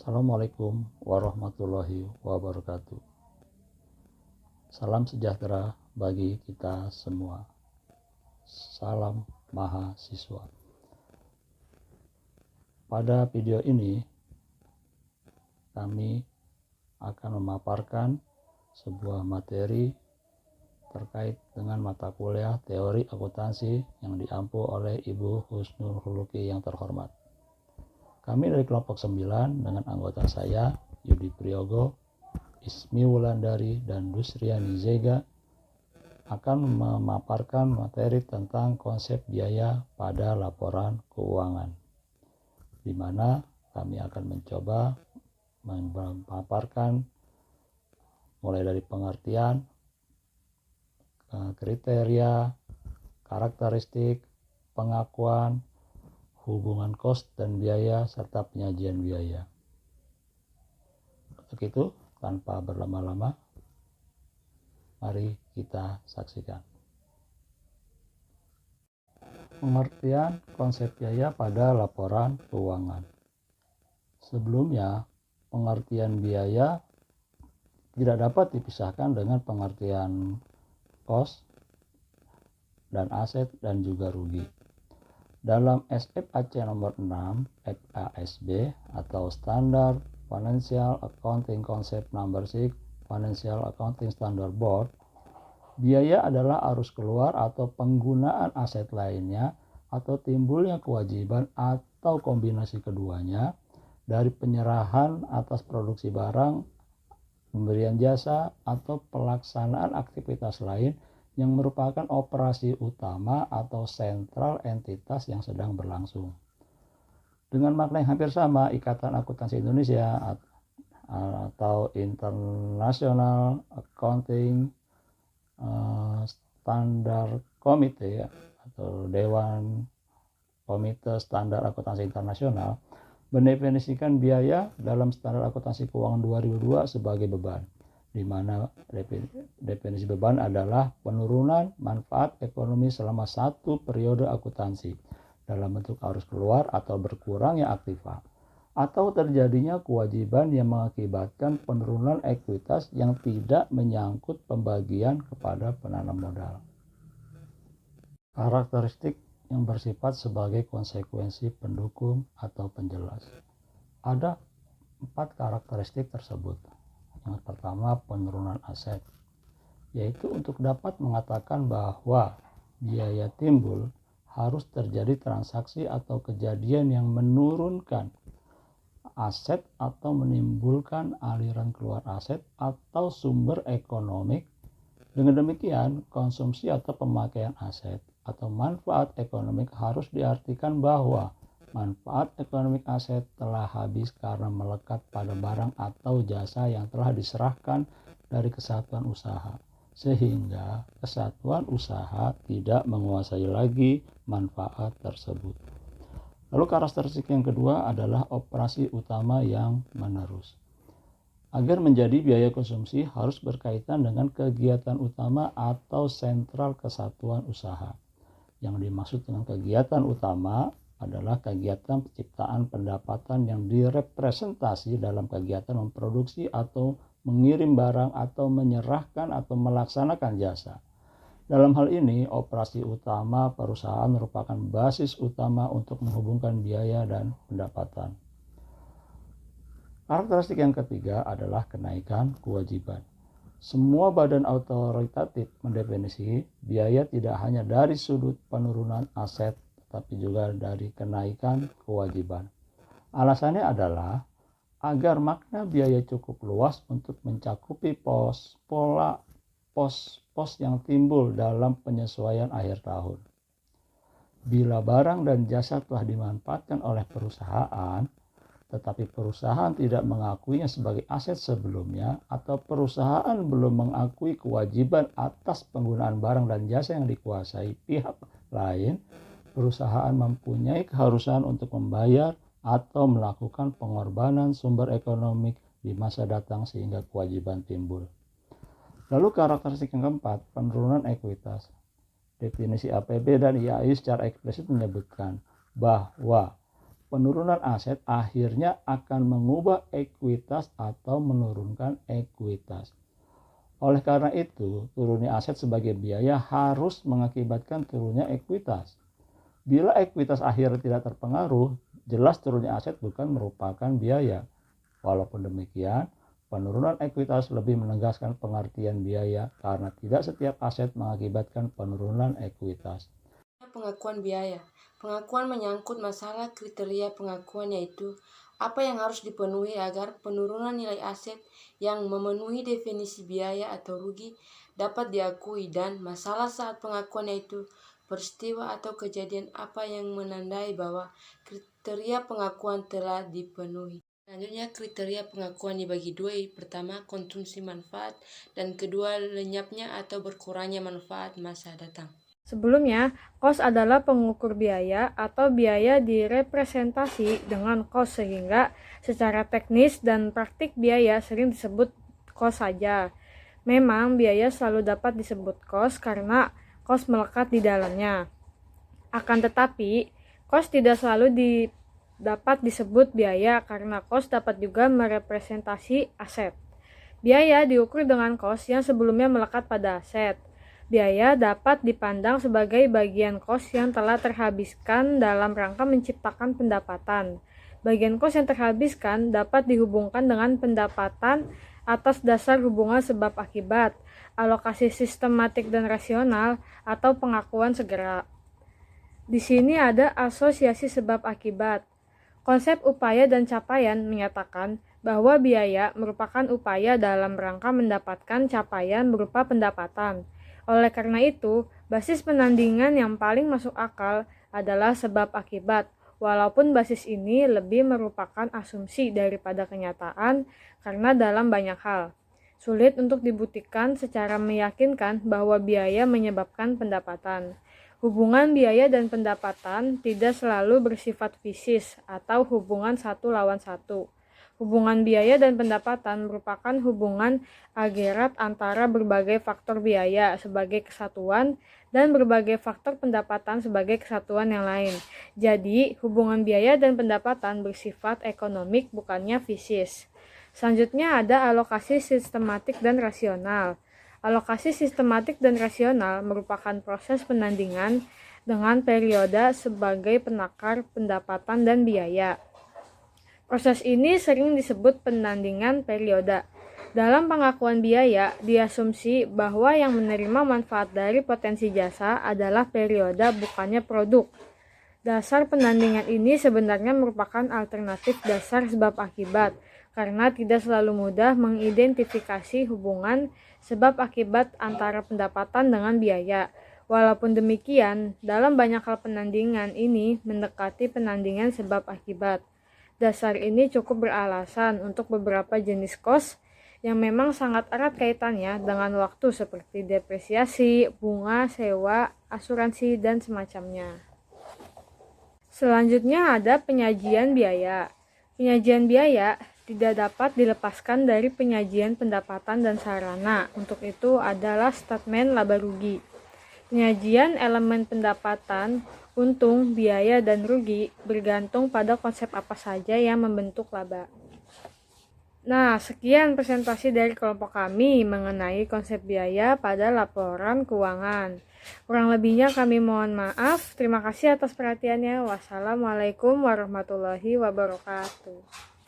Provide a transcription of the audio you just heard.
Assalamualaikum warahmatullahi wabarakatuh. Salam sejahtera bagi kita semua. Salam mahasiswa. Pada video ini kami akan memaparkan sebuah materi terkait dengan mata kuliah teori akuntansi yang diampu oleh Ibu Husnul Huluki yang terhormat. Kami dari kelompok 9 dengan anggota saya, Yudi Priyogo, Ismi Wulandari, dan Dusriani Zega akan memaparkan materi tentang konsep biaya pada laporan keuangan, di mana kami akan mencoba memaparkan mulai dari pengertian, kriteria, karakteristik, pengakuan, hubungan kos dan biaya, serta penyajian biaya. Untuk itu, tanpa berlama-lama, mari kita saksikan. Pengertian konsep biaya pada laporan keuangan. Sebelumnya, pengertian biaya tidak dapat dipisahkan dengan pengertian kos dan aset dan juga rugi. Dalam SFAC nomor 6 FASB atau Standard Financial Accounting Concept Number 6 Financial Accounting Standard Board, biaya adalah arus keluar atau penggunaan aset lainnya atau timbulnya kewajiban atau kombinasi keduanya dari penyerahan atas produksi barang, pemberian jasa, atau pelaksanaan aktivitas lain yang merupakan operasi utama atau sentral entitas yang sedang berlangsung. Dengan makna yang hampir sama, Ikatan Akuntansi Indonesia atau International Accounting Standard Committee atau Dewan Komite Standar Akuntansi Internasional mendefinisikan biaya dalam Standar Akuntansi Keuangan 2002 sebagai beban, di mana definisi beban adalah penurunan manfaat ekonomi selama satu periode akuntansi dalam bentuk arus keluar atau berkurangnya aktiva, atau terjadinya kewajiban yang mengakibatkan penurunan ekuitas yang tidak menyangkut pembagian kepada penanam modal. Karakteristik yang bersifat sebagai konsekuensi pendukung atau penjelas. Ada 4 karakteristik tersebut. Yang pertama, penurunan aset, yaitu untuk dapat mengatakan bahwa biaya timbul harus terjadi transaksi atau kejadian yang menurunkan aset atau menimbulkan aliran keluar aset atau sumber ekonomi. Dengan demikian, konsumsi atau pemakaian aset atau manfaat ekonomi harus diartikan bahwa manfaat ekonomi aset telah habis karena melekat pada barang atau jasa yang telah diserahkan dari kesatuan usaha, sehingga kesatuan usaha tidak menguasai lagi manfaat tersebut. Lalu karakteristik yang kedua adalah operasi utama yang menerus. Agar menjadi biaya konsumsi harus berkaitan dengan kegiatan utama atau sentral kesatuan usaha. Yang dimaksud dengan kegiatan utama adalah kegiatan penciptaan pendapatan yang direpresentasi dalam kegiatan memproduksi atau mengirim barang atau menyerahkan atau melaksanakan jasa. Dalam hal ini, operasi utama perusahaan merupakan basis utama untuk menghubungkan biaya dan pendapatan. Karakteristik yang ketiga adalah kenaikan kewajiban. Semua badan otoritatif mendefinisi biaya tidak hanya dari sudut penurunan aset, tapi juga dari kenaikan kewajiban. Alasannya adalah agar makna biaya cukup luas untuk mencakupi pos yang timbul dalam penyesuaian akhir tahun. Bila barang dan jasa telah dimanfaatkan oleh perusahaan, tetapi perusahaan tidak mengakuinya sebagai aset sebelumnya, atau perusahaan belum mengakui kewajiban atas penggunaan barang dan jasa yang dikuasai pihak lain, perusahaan mempunyai keharusan untuk membayar atau melakukan pengorbanan sumber ekonomi di masa datang sehingga kewajiban timbul. Lalu karakteristik yang keempat, penurunan ekuitas. Definisi APB dan IAI secara eksplisit menyebutkan bahwa Penurunan aset akhirnya akan mengubah ekuitas atau menurunkan ekuitas. Oleh karena itu, turunnya aset sebagai biaya harus mengakibatkan turunnya ekuitas. Bila ekuitas akhir tidak terpengaruh, jelas turunnya aset bukan merupakan biaya. Walaupun demikian, penurunan ekuitas lebih menegaskan pengertian biaya karena tidak setiap aset mengakibatkan penurunan ekuitas. Pengakuan biaya. Pengakuan menyangkut masalah kriteria pengakuan, yaitu apa yang harus dipenuhi agar penurunan nilai aset yang memenuhi definisi biaya atau rugi dapat diakui, dan masalah saat pengakuan, yaitu peristiwa atau kejadian apa yang menandai bahwa kriteria pengakuan telah dipenuhi. Selanjutnya, kriteria pengakuan dibagi dua. Pertama, konsumsi manfaat, dan kedua, lenyapnya atau berkurangnya manfaat masa datang. Sebelumnya, cost adalah pengukur biaya atau biaya direpresentasi dengan cost, sehingga secara teknis dan praktik biaya sering disebut cost saja. Memang biaya selalu dapat disebut cost karena cost melekat di dalamnya. Akan tetapi, cost tidak selalu dapat disebut biaya karena cost dapat juga merepresentasi aset. Biaya diukur dengan cost yang sebelumnya melekat pada aset. Biaya dapat dipandang sebagai bagian cost yang telah terhabiskan dalam rangka menciptakan pendapatan. Bagian cost yang terhabiskan dapat dihubungkan dengan pendapatan atas dasar hubungan sebab akibat, alokasi sistematik dan rasional, atau pengakuan segera. Di sini ada asosiasi sebab akibat. Konsep upaya dan capaian menyatakan bahwa biaya merupakan upaya dalam rangka mendapatkan capaian berupa pendapatan. Oleh karena itu, basis penandingan yang paling masuk akal adalah sebab akibat, walaupun basis ini lebih merupakan asumsi daripada kenyataan karena dalam banyak hal sulit untuk dibuktikan secara meyakinkan bahwa biaya menyebabkan pendapatan. Hubungan biaya dan pendapatan tidak selalu bersifat fisis atau hubungan satu lawan satu. Hubungan biaya dan pendapatan merupakan hubungan agregat antara berbagai faktor biaya sebagai kesatuan dan berbagai faktor pendapatan sebagai kesatuan yang lain. Jadi, hubungan biaya dan pendapatan bersifat ekonomik, bukannya fisis. Selanjutnya ada alokasi sistematik dan rasional. Alokasi sistematik dan rasional merupakan proses penandingan dengan periode sebagai penakar pendapatan dan biaya. Proses ini sering disebut penandingan periode. Dalam pengakuan biaya, diasumsi bahwa yang menerima manfaat dari potensi jasa adalah periode, bukannya produk. Dasar penandingan ini sebenarnya merupakan alternatif dasar sebab akibat, karena tidak selalu mudah mengidentifikasi hubungan sebab akibat antara pendapatan dengan biaya. Walaupun demikian, dalam banyak hal penandingan ini mendekati penandingan sebab akibat. Dasar ini cukup beralasan untuk beberapa jenis cost yang memang sangat erat kaitannya dengan waktu seperti depresiasi, bunga, sewa, asuransi, dan semacamnya. Selanjutnya ada penyajian biaya. Penyajian biaya tidak dapat dilepaskan dari penyajian pendapatan dan sarana. Untuk itu adalah statement laba rugi. Penyajian elemen pendapatan, untung, biaya, dan rugi bergantung pada konsep apa saja yang membentuk laba. Nah, sekian presentasi dari kelompok kami mengenai konsep biaya pada laporan keuangan. Kurang lebihnya kami mohon maaf. Terima kasih atas perhatiannya. Wassalamualaikum warahmatullahi wabarakatuh.